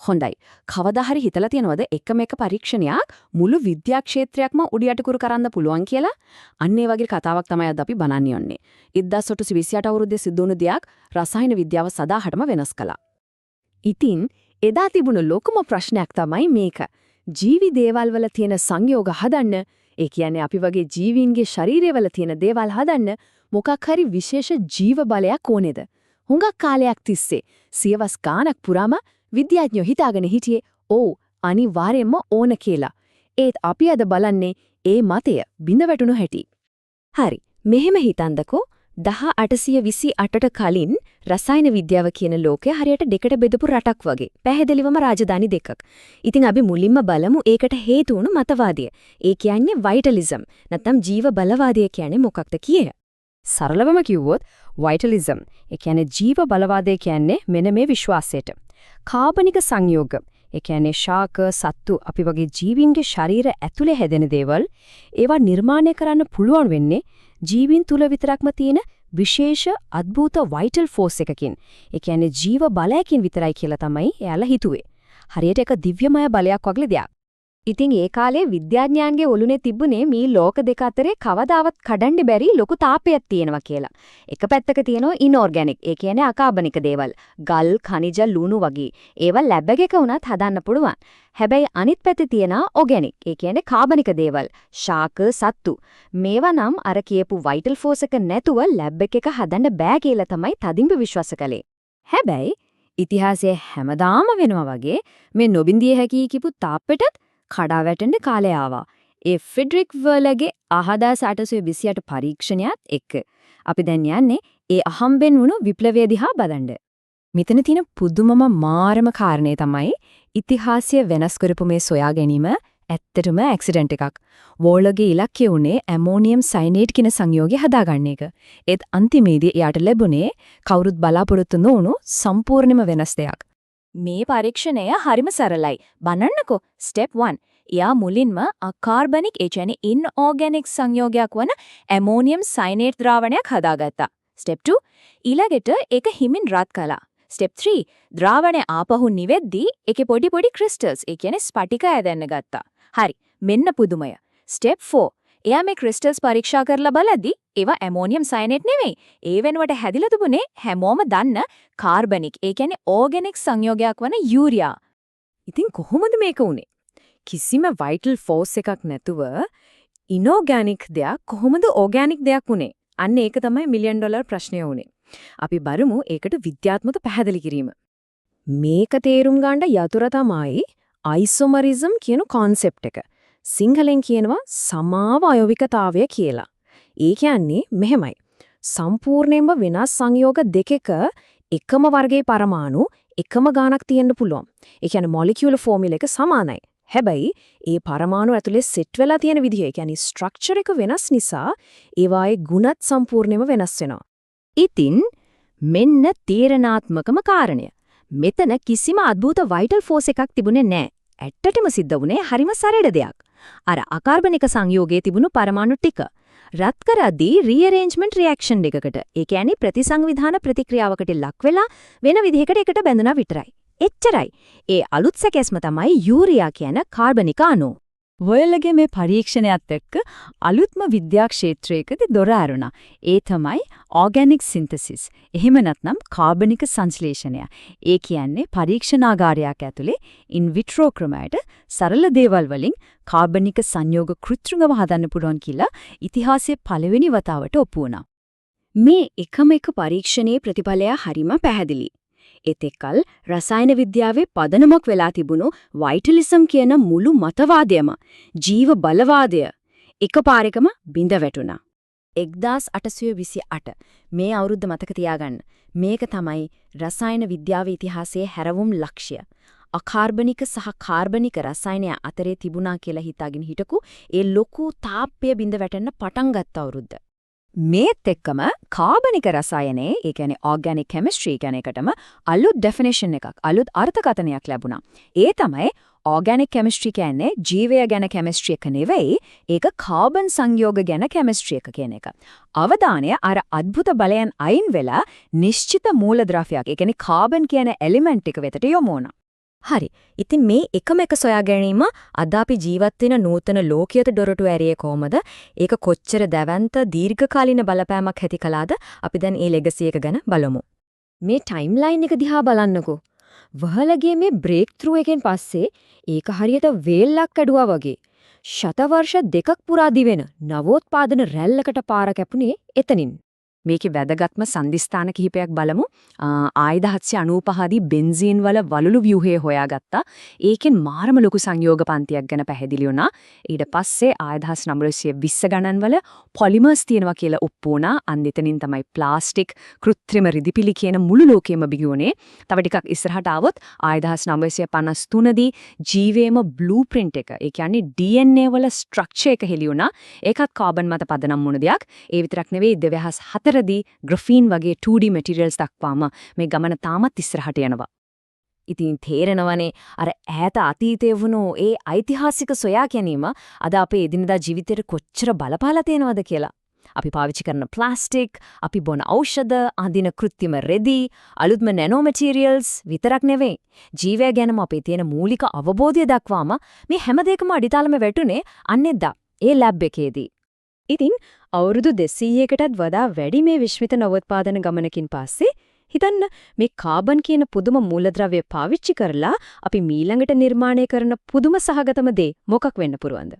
හොඳයි. කවදා හරි හිතලා තියනවද එකම එක පරීක්ෂණයක් මුළු විද්‍යා ක්ෂේත්‍රයක්ම උඩියටකුරු කරන්න පුළුවන් කියලා? අන්න ඒ වගේ කතාවක් තමයි අද අපි බලන්න යන්නේ. 1828 අවුරුද්දේ සිද්ධ වුණු දෙයක් රසායන විද්‍යාව සදාහටම වෙනස් කළා. ඉතින් එදා තිබුණු ලොකුම ප්‍රශ්නයක් තමයි මේක. ජීවි දේවල් වල තියෙන සංයෝග හදන්න, ඒ කියන්නේ අපි වගේ ජීවීන්ගේ ශරීරවල තියෙන දේවල් හදන්න මොකක් හරි විශේෂ ජීව බලයක් ඕනේද? හුඟක් කාලයක් තිස්සේ සියවස් ගාණක් පුරාම විද්‍යාඥයෝ හිතාගෙන හිටියේ ඔව් අනිවාර්යයෙන්ම ඕන කියලා. ඒත් අපි අද බලන්නේ ඒ මතය බිඳ වැටුණු හැටි. හරි, මෙහෙම හිතන්නකෝ 1828ට කලින් රසායන විද්‍යාව කියන ලෝකය හරියට දෙකට බෙදපු රටක් වගේ. පැහැදිලිවම රාජධානි දෙකක්. ඉතින් අපි මුලින්ම බලමු ඒකට හේතු වුණු මතවාදය. ඒ කියන්නේ වයිටලිසම්. නැත්නම් ජීව බලවාදය කියන්නේ මොකක්ද කියේ? සරලවම කිව්වොත් වයිටලිසම්. ඒ කියන්නේ ජීව බලවාදය කියන්නේ මෙන්න මේ විශ්වාසයට. කාබනික සංයෝග. ඒ කියන්නේ ශාක, සත්තු අපි වගේ ජීවීන්ගේ ශරීර ඇතුලේ හැදෙන දේවල් ඒවා නිර්මාණය කරන්න පුළුවන් වෙන්නේ ජීවීන් තුල විතරක්ම තියෙන විශේෂ අద్භූත වයිටල් ෆෝස් එකකින්. ඒ කියන්නේ ජීව බලයකින් විතරයි කියලා තමයි එයාලා හිතුවේ. හරියට එක දිව්‍යමය බලයක් වගේ දෙයක්. ඉතින් ඒ කාලේ විද්‍යාඥයන්ගේ ඔළුනේ තිබුණේ මේ ලෝක දෙක අතරේ කවදාවත් කඩන්න බැරි ලොකු තාපයක් තියෙනවා කියලා. එක පැත්තක තියෙනවා ඉන්օර්ගැනික්, ඒ කියන්නේ අකාබනික දේවල්. ගල්, ඛනිජ, ලුණු වගේ. ඒවා ලැබ් එකක වුණත් හදන්න පුළුවන්. හැබැයි අනිත් පැත්තේ තියෙනවා ඕගැනික්, ඒ කියන්නේ කාබනික දේවල්. ශාක, සත්තු. මේවා නම් අර කියපු වයිටල් ෆෝස් එක නැතුව ලැබ් එකක හදන්න බෑ කියලා තමයි තදින්ම විශ්වාස කළේ. හැබැයි ඉතිහාසයේ හැමදාම වෙනවා වගේ මේ නොබින්දිය හැකි කිපු තාපෙටත් කඩා වැටෙන්න කාලය ආවා. ඒ ෆ්‍රෙඩරික් වර්ලගේ 1828 පරීක්ෂණයත් එක්ක. අපි දැන් යන්නේ ඒ අහම්බෙන් වුණු විප්ලවය දිහා බලන්න. මෙතන තියෙන පුදුමම මාරම කාරණේ තමයි ඉතිහාසය වෙනස් කරපු මේ සොයා ගැනීම ඇත්තටම ඇක්සිඩන්ට් එකක්. වෝර්ලගේ ඉලක්කය උනේ ඇමෝනියම් සයනේට් කියන සංයෝගය හදාගන්න එක. ඒත් අන්තිමේදී එයාට ලැබුණේ කවුරුත් බලාපොරොත්තු නොවුණු සම්පූර්ණයෙන්ම වෙනස් දෙයක්. මේ පරීක්ෂණය හරිම සරලයි. බලන්නකෝ. ස්ටෙප් 1. එයා මුලින්ම අකාබනික් ඒ කියන්නේ ඉන්օර්ගැනික් සංයෝගයක් වන ඇමෝනියම් සයනේට් ද්‍රාවණයක් හදාගත්තා. ස්ටෙප් 2. ඊළඟට ඒක හිමින් රත් කළා. ස්ටෙප් 3. ද්‍රාවණය ආපහු නිවෙද්දී ඒකේ පොඩි පොඩි ක්‍රිස්ටල්ස් ඒ කියන්නේ ස්ෆටික ඇදෙන්න ගත්තා. හරි. මෙන්න පුදුමය. ස්ටෙප් 4. එයා මේ ක්‍රිස්ටල්ස් පරීක්ෂා කරලා බලද්දී ඒවා ඇමෝනියම් සයනේට් නෙවෙයි. ඒ වෙනුවට හැදිලා තිබුණේ හැමෝම දන්න කාබනික් ඒ කියන්නේ ඕගැනික් සංයෝගයක් වන යූරියා. ඉතින් කොහොමද මේක උනේ? කිසිම වයිටල් ෆෝස් එකක් නැතුව ඉනෝගැනික් දෙයක් කොහොමද ඕගැනික් දෙයක් උනේ? අන්න ඒක තමයි $1 මිලියන් ප්‍රශ්නය උනේ. අපි බලමු ඒකට විද්‍යාත්මක පැහැදිලි කිරීම. මේක තේරුම් ගන්න යතුරු තමයි අයිසෝමරිසම් කියන concept එක. සිංහලෙන් කියනවා සමාව අයවිකතාවය කියලා. ඒ කියන්නේ මෙහෙමයි. සම්පූර්ණයෙන්ම වෙනස් සංයෝග දෙකක එකම වර්ගයේ පරමාණු එකම ගාණක් තියෙන්න පුළුවන්. ඒ කියන්නේ මොලිකියුලර් ෆෝමියුලා එක සමානයි. හැබැයි ඒ පරමාණු ඇතුලේ සෙට් වෙලා තියෙන විදිහ, ඒ කියන්නේ ස්ට්‍රක්චර් එක වෙනස් නිසා ඒවායේ ගුණත් සම්පූර්ණයෙන්ම වෙනස් වෙනවා. ඉතින් මෙන්න තීරණාත්මකම කාරණය. මෙතන කිසිම අద్භූත වයිටල් ෆෝස් එකක් තිබුණේ නැහැ. ඇත්තටම සිද්ධ වුණේ හරිම සරල දෙයක්. අර අකාබනික සංයෝගයේ තිබුණු පරමාණු ටික රත් කරද්දී රීඅරේන්ජ්මන්ට් රියැක්ෂන් එකකට, ඒ කියන්නේ ප්‍රතිසංවිධාන ප්‍රතික්‍රියාවකට ලක් වෙලා වෙන විදිහකට එකට බැඳුනා විතරයි. එච්චරයි. ඒ අලුත් සැකැස්ම තමයි යූරියා කියන කාබනික අණු. වර්ලගේ මේ පරීක්ෂණයත් එක්ක අලුත්ම විද්‍යා ක්ෂේත්‍රයකදී දොර ඇරුණා. ඒ තමයි ඕගැනික් සින්තසිස්. එහෙම නැත්නම් කාබනික සංශ්ලේෂණය. ඒ කියන්නේ පරීක්ෂණාගාරයක් ඇතුලේ ඉන් විට්‍රෝ ක්‍රමයට සරල දේවල් වලින් කාබනික සංයෝග කෘත්‍රිමව හදන්න පුළුවන් කියලා ඉතිහාසයේ පළවෙනි වතාවට ඔප්පු වුණා. මේ එකම එක පරීක්ෂණයේ ප්‍රතිඵලය හරිම පැහැදිලි. එතෙකල් රසායන විද්‍යාවේ පදනමක් වෙලා තිබුණු වයිටලිසම් කියන මුළු මතවාදයම ජීව බලවාදය එකපාරකම බිඳ වැටුණා. 1828 මේ අවුරුද්ද මතක තියාගන්න. මේක තමයි රසායන විද්‍යාවේ ඉතිහාසයේ හැරවුම් ලක්ෂ්‍ය. අකාබනික සහ කාබනික රසායනය අතරේ තිබුණා කියලා හිතාගෙන හිටකු ඒ ලොකු තාප්පය බිඳ වැටෙන්න පටන් ගත්ත අවුරුද්ද. මේත් එක්කම කාබනික රසායනයේ ඒ කියන්නේ ඕගැනික් කෙමිස්ට්‍රි කියන එකටම අලුත් ඩෙෆිනිෂන් එකක් අලුත් අර්ථකථනයක් ලැබුණා. ඒ තමයි ඕගැනික් කෙමිස්ට්‍රි කියන්නේ ජීවය ගැන කෙමිස්ට්‍රි එක නෙවෙයි, ඒක කාබන් සංයෝග ගැන කෙමිස්ට්‍රි එක කියන එක. අවධානය අර අద్భుත බලයන් අයින් වෙලා නිශ්චිත මූලද්‍රව්‍යයක් ඒ කියන්නේ කාබන් කියන එලිමන්ට් එක වෙතට යොමු වුණා. හරි. ඉතින් මේ එකම එක සොයා ගැනීම අද අපි ජීවත් වෙන නූතන ලෝකයට දොරටු ඇරියේ කොහමද? ඒක කොච්චර දැවැන්ත දීර්ඝකාලීන බලපෑමක් ඇති කළාද? අපි දැන් ඒ ලෙගසි එක ගැන බලමු. මේ ටයිම්ලයින් එක දිහා බලන්නකෝ. වහලගේ මේ බ්‍රේක් ත්‍රූ එකෙන් පස්සේ ඒක හරියට වේල්ලක් කැඩුවා වගේ. ශතවර්ෂ දෙකක් පුරා දිවෙන නවෝත්පාදන රැල්ලකට පාර කැපුණේ එතනින්. මේකේ වැදගත්ම සන්දිස්ථාන කිහිපයක් බලමු. 1995 දී බෙන්සීන් වල වලලු ව්‍යුහය හොයාගත්තා. ඒකෙන් මාරම ලොකු සංයෝග පන්තියක් ගැන පැහැදිලි වුණා. ඊට පස්සේ 1920 ගණන් වල පොලිමර්ස් තියෙනවා කියලා ඔප්පු වුණා. අන්දිතනින් තමයි ප්ලාස්ටික්, කෘත්‍රිම රිදිපිලි කියන මුළු ලෝකෙම බිහිවුනේ. තව ටිකක් ඉස්සරහට આવොත් 1953 දී ජීවේම බ්ලූප්‍රින්ට් එක, ඒ කියන්නේ DNA වල ස්ට්‍රක්චර් එක හෙළි වුණා. ඒකත් කාබන් මත පදනම් වුණ දෙයක්. ඒ විතරක් නෙවෙයි 2004 දී ග්‍රැෆීන් වගේ 2D මැටීරියල්ස් දක්වාම මේ ගමන තාමත් ඉස්සරහට යනවා. ඉතින් තේරෙනවනේ අර ඈත අතීතයේ වුණු ඒ ඓතිහාසික සොයා ගැනීම අද අපේ එදිනදා ජීවිතේට කොච්චර බලපාලා තියෙනවද කියලා. අපි පාවිච්චි කරන ප්ලාස්ටික්, අපි බොන ඖෂධ, අඳින කෘත්‍රිම රෙදි, අලුත්ම නැනෝ මැටීරියල්ස් විතරක් නෙවෙයි. ජීවය ගැනම අපේ තියෙන මූලික අවබෝධය දක්වාම මේ හැම දෙයකම අඩිතාලම වැටුනේ අන්නේදා ඒ ලැබ් එකේදී. ඉතින් අවුරුදු 200කටත් වඩා වැඩි මේ විශ්මිත නවෝත්පාදන ගමනකින් පස්සේ හිතන්න මේ කාබන් කියන පුදුම මූලද්‍රව්‍ය පාවිච්චි කරලා අපි මීළඟට නිර්මාණය කරන පුදුම සහගතම දේ මොකක් වෙන්න පුරවන්ද?